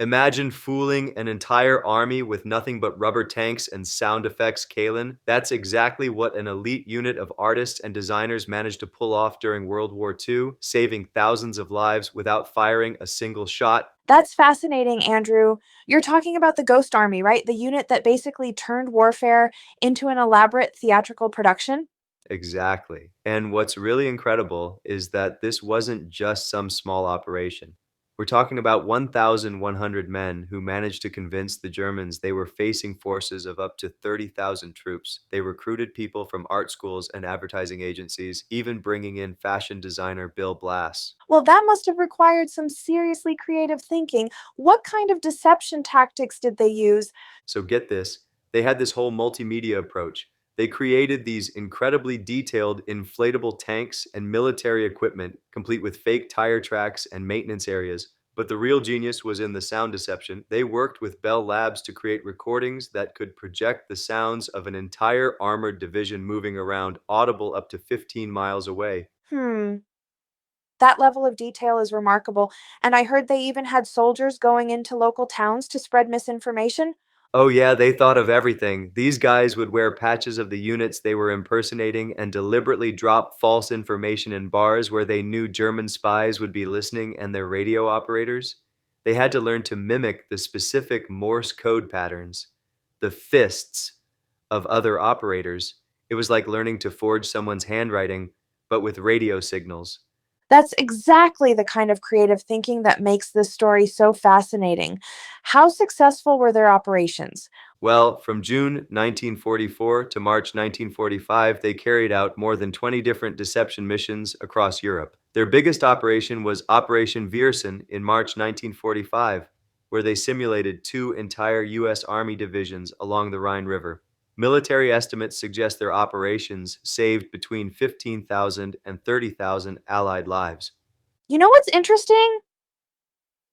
Imagine fooling an entire army with nothing but rubber tanks and sound effects, Kalin. That's exactly what an elite unit of artists and designers managed to pull off during World War II, saving thousands of lives without firing a single shot. That's fascinating, Andrew. You're talking about the Ghost Army, right? The unit that basically turned warfare into an elaborate theatrical production? Exactly. And what's really incredible is that this wasn't just some small operation. We're talking about 1,100 men who managed to convince the Germans they were facing forces of up to 30,000 troops. They recruited people from art schools and advertising agencies, even bringing in fashion designer Bill Blass. Well, that must have required some seriously creative thinking. What kind of deception tactics did they use? So get this, they had this whole multimedia approach. They created these incredibly detailed inflatable tanks and military equipment, complete with fake tire tracks and maintenance areas. But the real genius was in the sound deception. They worked with Bell Labs to create recordings that could project the sounds of an entire armored division moving around, audible up to 15 miles away. Hmm, that level of detail is remarkable. And I heard they even had soldiers going into local towns to spread misinformation. Oh, yeah, they thought of everything. These guys would wear patches of the units they were impersonating and deliberately drop false information in bars where they knew German spies would be listening and their radio operators. They had to learn to mimic the specific Morse code patterns, the fists of other operators. It was like learning to forge someone's handwriting, but with radio signals. That's exactly the kind of creative thinking that makes this story so fascinating. How successful were their operations? Well, from June 1944 to March 1945, they carried out more than 20 different deception missions across Europe. Their biggest operation was Operation Viersen in March 1945, where they simulated two entire U.S. Army divisions along the Rhine River. Military estimates suggest their operations saved between 15,000 and 30,000 Allied lives. You know what's interesting?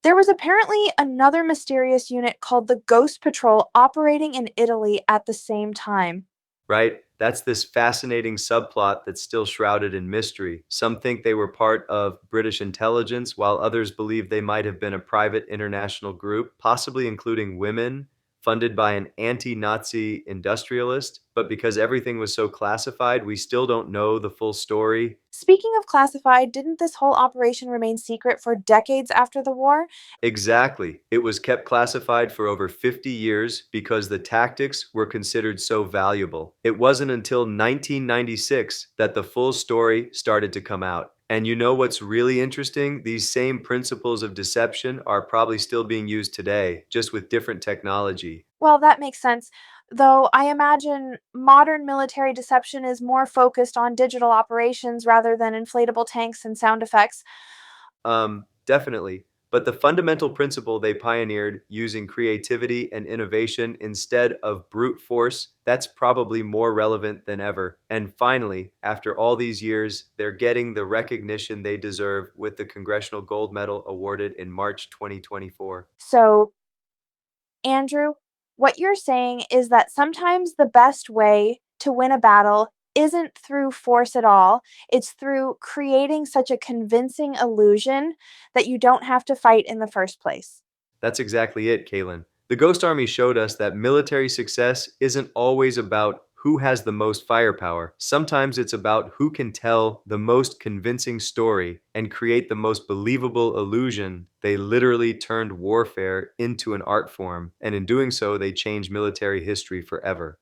There was apparently another mysterious unit called the Ghost Patrol operating in Italy at the same time. Right? That's this fascinating subplot that's still shrouded in mystery. Some think they were part of British intelligence, while others believe they might have been a private international group, possibly including women, funded by an anti Nazi industrialist. But because everything was so classified, we still don't know the full story. Speaking of classified, didn't this whole operation remain secret for decades after the war? Exactly. It was kept classified for over 50 years because the tactics were considered so valuable. It wasn't until 1996 that the full story started to come out. And you know what's really interesting? These same principles of deception are probably still being used today, just with different technology. Well, that makes sense. Though I imagine modern military deception is more focused on digital operations rather than inflatable tanks and sound effects. Definitely. But the fundamental principle they pioneered, using creativity and innovation instead of brute force, that's probably more relevant than ever. And finally, after all these years, they're getting the recognition they deserve with the Congressional Gold Medal awarded in March 2024. So, Andrew, what you're saying is that sometimes the best way to win a battle isn't through force at all. It's through creating such a convincing illusion that you don't have to fight in the first place. That's exactly it, Kalin. The Ghost Army showed us that military success isn't always about who has the most firepower. Sometimes it's about who can tell the most convincing story and create the most believable illusion. They literally turned warfare into an art form, and in doing so, they changed military history forever.